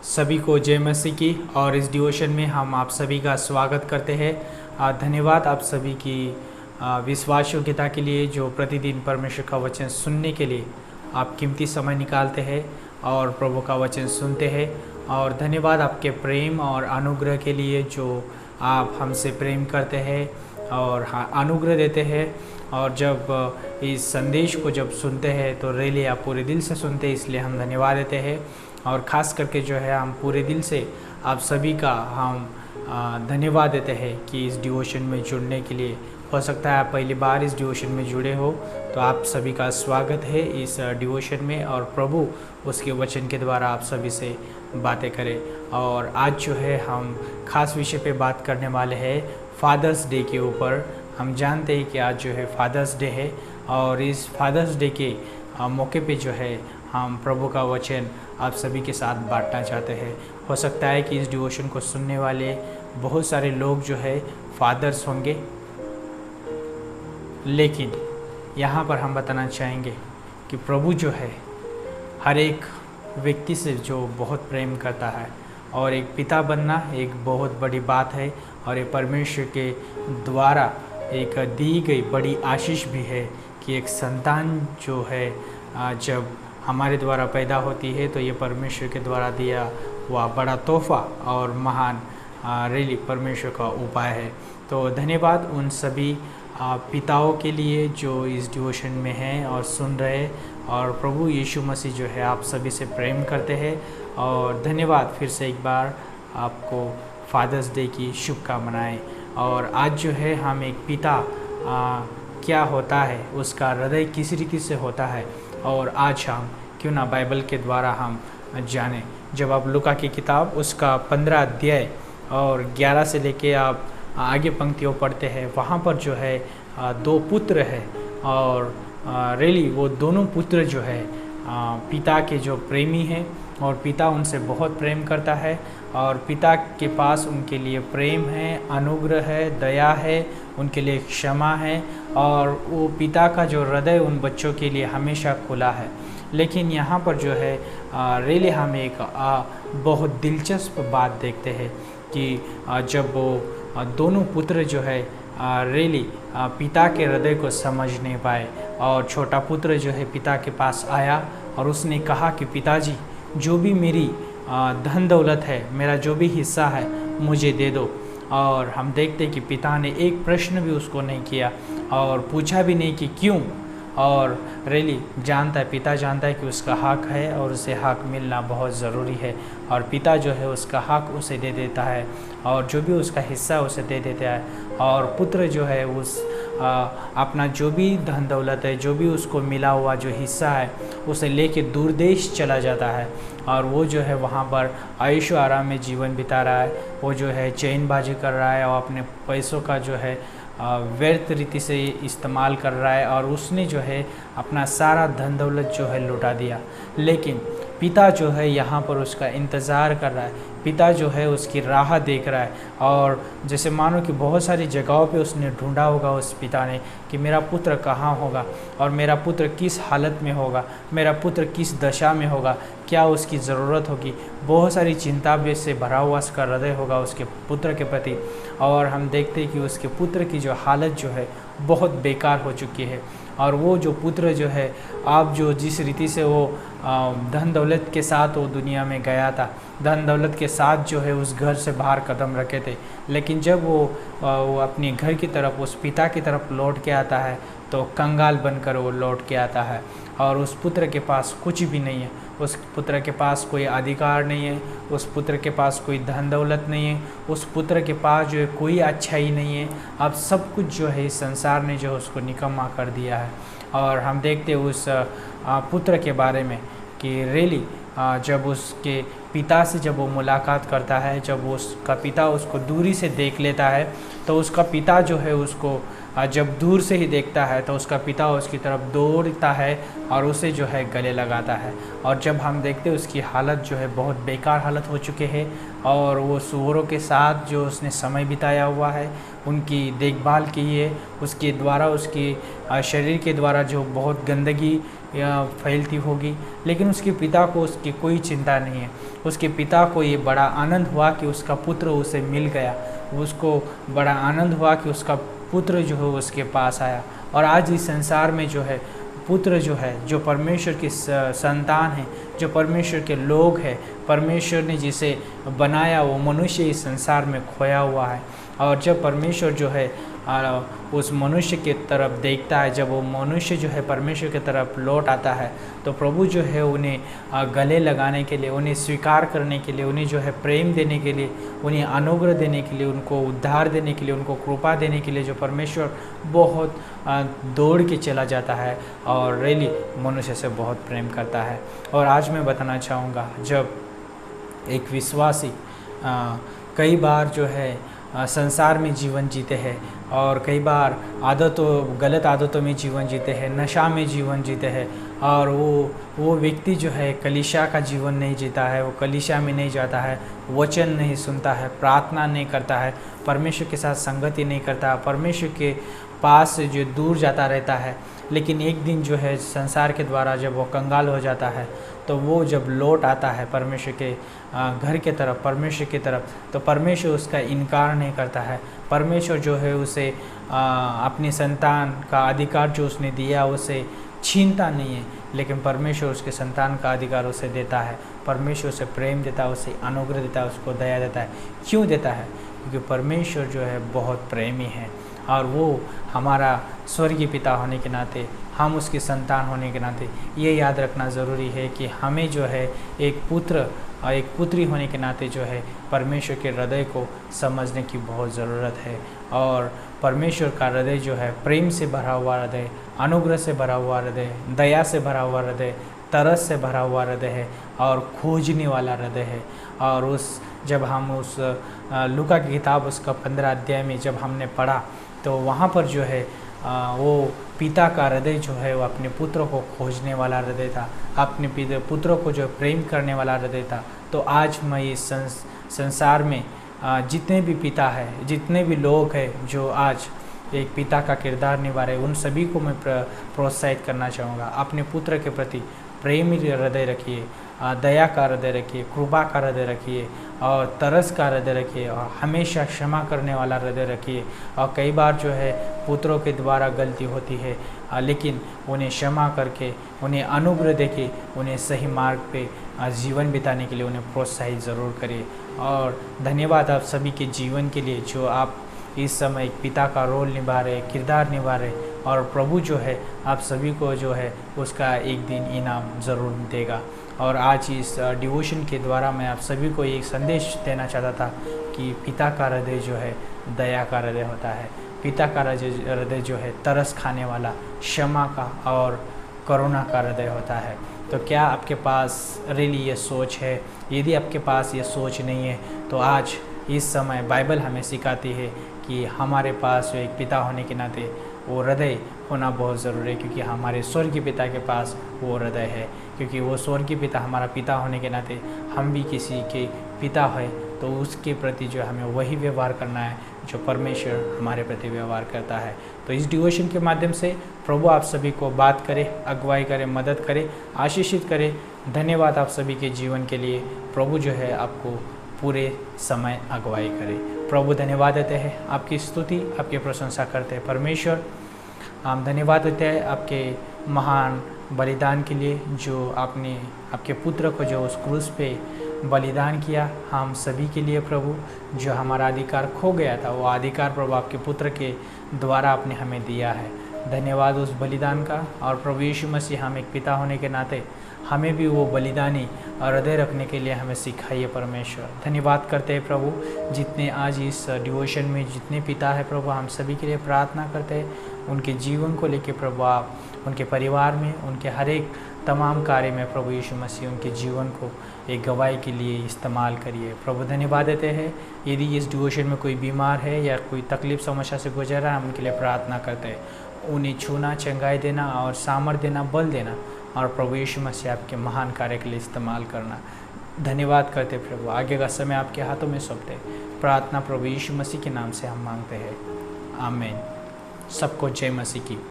सभी को जय मसीह की। और इस डिवोशन में हम आप सभी का स्वागत करते हैं। धन्यवाद आप सभी की विश्वास योग्यता के लिए, जो प्रतिदिन परमेश्वर का वचन सुनने के लिए आप कीमती समय निकालते हैं और प्रभु का वचन सुनते हैं। और धन्यवाद आपके प्रेम और अनुग्रह के लिए, जो आप हमसे प्रेम करते हैं और अनुग्रह देते हैं। और जब इस संदेश को जब सुनते हैं तो रियली आप पूरे दिल से सुनते हैं, इसलिए हम धन्यवाद देते हैं। और ख़ास करके जो है हम पूरे दिल से आप सभी का हम धन्यवाद देते हैं कि इस डिवोशन में जुड़ने के लिए। हो सकता है आप पहली बार इस डिवोशन में जुड़े हो, तो आप सभी का स्वागत है इस डिवोशन में। और प्रभु उसके वचन के द्वारा आप सभी से बातें करें। और आज जो है हम खास विषय पे बात करने वाले हैं फादर्स डे के ऊपर। हम जानते हैं कि आज जो है फादर्स डे है, और इस फादर्स डे के मौके पे जो है हम प्रभु का वचन आप सभी के साथ बांटना चाहते हैं। हो सकता है कि इस डिवोशन को सुनने वाले बहुत सारे लोग जो है फादर्स होंगे, लेकिन यहाँ पर हम बताना चाहेंगे कि प्रभु जो है हर एक व्यक्ति से जो बहुत प्रेम करता है, और एक पिता बनना एक बहुत बड़ी बात है, और ये परमेश्वर के द्वारा एक दी गई बड़ी आशीष भी है कि एक संतान जो है जब हमारे द्वारा पैदा होती है तो ये परमेश्वर के द्वारा दिया हुआ बड़ा तोहफा और महान रियली परमेश्वर का उपाय है। तो धन्यवाद उन सभी पिताओं के लिए जो इस डिवोशन में हैं और सुन रहे, और प्रभु यीशु मसीह जो है आप सभी से प्रेम करते हैं। और धन्यवाद फिर से एक बार आपको फादर्स डे की शुभकामनाएं। और आज जो है हम एक पिता क्या होता है, उसका हृदय किस रीति से होता है, और आज हम क्यों ना बाइबल के द्वारा हम जानें। जब आप लूका की किताब उसका 15 अध्याय और 11 से लेके आप आगे पंक्तियों पढ़ते हैं, वहाँ पर जो है दो पुत्र हैं, और रियली वो दोनों पुत्र जो है पिता के जो प्रेमी हैं, और पिता उनसे बहुत प्रेम करता है, और पिता के पास उनके लिए प्रेम है, अनुग्रह है, दया है, उनके लिए क्षमा है, और वो पिता का जो हृदय उन बच्चों के लिए हमेशा खुला है। लेकिन यहाँ पर जो है रियली हम एक बहुत दिलचस्प बात देखते हैं कि जब वो दोनों पुत्र जो है रियली पिता के हृदय को समझ नहीं पाए, और छोटा पुत्र जो है पिता के पास आया और उसने कहा कि पिताजी, जो भी मेरी धन दौलत है, मेरा जो भी हिस्सा है, मुझे दे दो। और हम देखते कि पिता ने एक प्रश्न भी उसको नहीं किया और पूछा भी नहीं कि क्यों। और रियली जानता है, पिता जानता है कि उसका हक है और उसे हक मिलना बहुत ज़रूरी है, और पिता जो है उसका हक उसे दे देता है, और जो भी उसका हिस्सा उसे दे देता है। और पुत्र जो है उस अपना जो भी धन दौलत है, जो भी उसको मिला हुआ जो हिस्सा है, उसे लेके दूर देश चला जाता है, और वो जो है वहाँ पर आयुष्य आराम में जीवन बिता रहा है। वो जो है चैनबाजी कर रहा है और अपने पैसों का जो है व्यर्थ रीति से इस्तेमाल कर रहा है, और उसने जो है अपना सारा धन दौलत जो है लुटा दिया। लेकिन पिता जो है यहाँ पर उसका इंतज़ार कर रहा है, पिता जो है उसकी राह देख रहा है। और जैसे मानो कि बहुत सारी जगहों पे उसने ढूंढा होगा उस पिता ने कि मेरा पुत्र कहाँ होगा, और मेरा पुत्र किस हालत में होगा, मेरा पुत्र किस दशा में होगा, क्या उसकी ज़रूरत होगी। बहुत सारी चिंता से भरा हुआ उसका हृदय होगा उसके पुत्र के प्रति। और हम देखते हैं कि उसके पुत्र की जो हालत जो है बहुत बेकार हो चुकी है, और वो जो पुत्र जो है आप जो जिस रीति से वो धन दौलत के साथ वो दुनिया में गया था, धन दौलत के साथ जो है उस घर से बाहर कदम रखे थे, लेकिन जब वो अपने घर की तरफ, उस पिता की तरफ लौट के आता है, तो कंगाल बनकर वो लौट के आता है। और उस पुत्र के पास कुछ भी नहीं है, उस पुत्र के पास कोई अधिकार नहीं है, उस पुत्र के पास कोई धन दौलत नहीं है, उस पुत्र के पास जो है कोई अच्छाई नहीं है। अब सब कुछ जो है इस संसार ने जो उसको निकम्मा कर दिया है। और हम देखते हैं उस पुत्र के बारे में कि रियली जब उसके पिता से जब वो मुलाकात करता है, जब उसका पिता उसको दूरी से देख लेता है, तो उसका पिता जो है उसको जब दूर से ही देखता है तो उसका पिता उसकी तरफ दौड़ता है और उसे जो है गले लगाता है। और जब हम देखते हैं उसकी हालत जो है बहुत बेकार हालत हो चुके हैं, और वो सूअरों के साथ जो उसने समय बिताया हुआ है, उनकी देखभाल की है, उसके द्वारा उसके शरीर के द्वारा जो बहुत गंदगी फैलती होगी, लेकिन उसके पिता को उसकी कोई चिंता नहीं है। उसके पिता को ये बड़ा आनंद हुआ कि उसका पुत्र उसे मिल गया। उसको बड़ा आनंद हुआ कि उसका पुत्र जो है उसके पास आया। और आज इस संसार में जो है पुत्र जो है, जो परमेश्वर की संतान है, जो परमेश्वर के लोग हैं, परमेश्वर ने जिसे बनाया वो मनुष्य इस संसार में खोया हुआ है। और जब परमेश्वर जो है उस मनुष्य की तरफ देखता है, जब वो मनुष्य जो है परमेश्वर की तरफ लौट आता है, तो प्रभु जो है उन्हें गले लगाने के लिए, उन्हें स्वीकार करने के लिए, उन्हें जो है प्रेम देने के लिए, उन्हें अनुग्रह देने के लिए, उनको उद्धार देने के लिए, उनको कृपा देने के लिए जो परमेश्वर बहुत दौड़ के चला जाता है और रियली मनुष्य से बहुत प्रेम करता है। और आज मैं बताना चाहूँगा, जब एक विश्वासी कई बार जो है संसार में जीवन जीते हैं और कई बार गलत आदतों में जीवन जीते हैं, नशा में जीवन जीते हैं, और वो व्यक्ति जो है कलीसिया का जीवन नहीं जीता है, वो कलीसिया में नहीं जाता है, वचन नहीं सुनता है, प्रार्थना नहीं करता है, परमेश्वर के साथ संगति नहीं करता, परमेश्वर के पास से जो दूर जाता रहता है। लेकिन एक दिन जो है संसार के द्वारा जब वो कंगाल हो जाता है, तो वो जब लौट आता है परमेश्वर के घर के तरफ, परमेश्वर की तरफ, तो परमेश्वर उसका इनकार नहीं करता है। परमेश्वर जो है उसे अपनी संतान का अधिकार जो उसने दिया उसे छीनता नहीं है, लेकिन परमेश्वर उसके संतान का अधिकार उसे देता है। परमेश्वर उसे प्रेम देता है, उसे अनुग्रह देता है, उसको दया देता है। क्यों देता है? क्योंकि परमेश्वर जो है बहुत प्रेमी है और वो हमारा स्वर्गीय पिता होने के नाते, हम उसकी संतान होने के नाते ये याद रखना ज़रूरी है कि हमें जो है एक पुत्र और एक पुत्री होने के नाते जो है परमेश्वर के हृदय को समझने की बहुत ज़रूरत है। और परमेश्वर का हृदय जो है प्रेम से भरा हुआ हृदय, अनुग्रह से भरा हुआ हृदय, दया से भरा हुआ हृदय, तरस से भरा हुआ हृदय है और खोजने वाला हृदय है। और जब हम उस लूका की किताब उसका 15 अध्याय में जब हमने पढ़ा, तो वहाँ पर जो है वो पिता का हृदय जो है वो अपने पुत्र को खोजने वाला हृदय था, अपने पुत्र को जो प्रेम करने वाला हृदय था। तो आज मैं इस संसार में जितने भी पिता है, जितने भी लोग हैं जो आज एक पिता का किरदार निभा रहे, उन सभी को मैं प्रोत्साहित करना चाहूँगा। अपने पुत्र के प्रति प्रेमी हृदय रखिए, दया का हृदय रखिए, कृपा का हृदय रखिए और तरस का हृदय रखिए और हमेशा क्षमा करने वाला हृदय रखिए। और कई बार जो है पुत्रों के द्वारा गलती होती है, लेकिन उन्हें क्षमा करके, उन्हें अनुग्रह देके, उन्हें सही मार्ग पे जीवन बिताने के लिए उन्हें प्रोत्साहित ज़रूर करिए। और धन्यवाद आप सभी के जीवन के लिए जो आप इस समय एक पिता का रोल निभा रहे, किरदार निभा रहे, और प्रभु जो है आप सभी को जो है उसका एक दिन इनाम ज़रूर देगा। और आज इस डिवोशन के द्वारा मैं आप सभी को एक संदेश देना चाहता था कि पिता का हृदय जो है दया का हृदय होता है। पिता का हृदय जो है तरस खाने वाला, क्षमा का और करुणा का हृदय होता है। तो क्या आपके पास रियली ये सोच है? यदि आपके पास ये सोच नहीं है, तो आज इस समय बाइबल हमें सिखाती है कि हमारे पास जो एक पिता होने के नाते वो हृदय होना बहुत ज़रूरी है, क्योंकि हमारे स्वर्गीय पिता के पास वो हृदय है। क्योंकि वो स्वर्गीय पिता हमारा पिता होने के नाते हम भी किसी के पिता है, तो उसके प्रति जो हमें वही व्यवहार करना है जो परमेश्वर हमारे प्रति व्यवहार करता है। तो इस डिवोशन के माध्यम से प्रभु आप सभी को बात करे, अगुवाई करे, मदद करे, आशीषित करे। धन्यवाद आप सभी के जीवन के लिए। प्रभु जो है आपको पूरे समय अगुवाई करे। प्रभु धन्यवाद देते हैं, आपकी स्तुति, आपकी प्रशंसा करते हैं। परमेश्वर हम धन्यवाद देते हैं आपके महान बलिदान के लिए, जो आपने आपके पुत्र को जो उस क्रूस पे बलिदान किया हम सभी के लिए। प्रभु जो हमारा अधिकार खो गया था, वो अधिकार प्रभु आपके पुत्र के द्वारा आपने हमें दिया है। धन्यवाद उस बलिदान का। और प्रभु यीशु मसीह हम एक पिता होने के नाते हमें भी वो बलिदानी हृदय रखने के लिए हमें सिखाइए। परमेश्वर धन्यवाद करते हैं प्रभु, जितने आज इस डिवोशन में जितने पिता है प्रभु, हम सभी के लिए प्रार्थना करते हैं। उनके जीवन को लेके प्रभु आप उनके परिवार में, उनके हर एक तमाम कार्य में प्रभु यीशु मसीह उनके जीवन को एक गवाही के लिए इस्तेमाल करिए। प्रभु धन्यवाद देते हैं। यदि इस डिवोशन में कोई बीमार है या कोई तकलीफ समस्या से गुजर रहा है, हम उनके लिए प्रार्थना करते हैं। उन्हें छूना, चंगाई देना और सामर्थ्य देना, बल देना, और प्रभु यीशु मसीह आपके महान कार्य के लिए इस्तेमाल करना। धन्यवाद करते प्रभु। आगे का समय आपके हाथों में सौंपते। प्रार्थना प्रभु यीशु मसीह के नाम से हम मांगते हैं, आमीन। सबको जय मसीह की।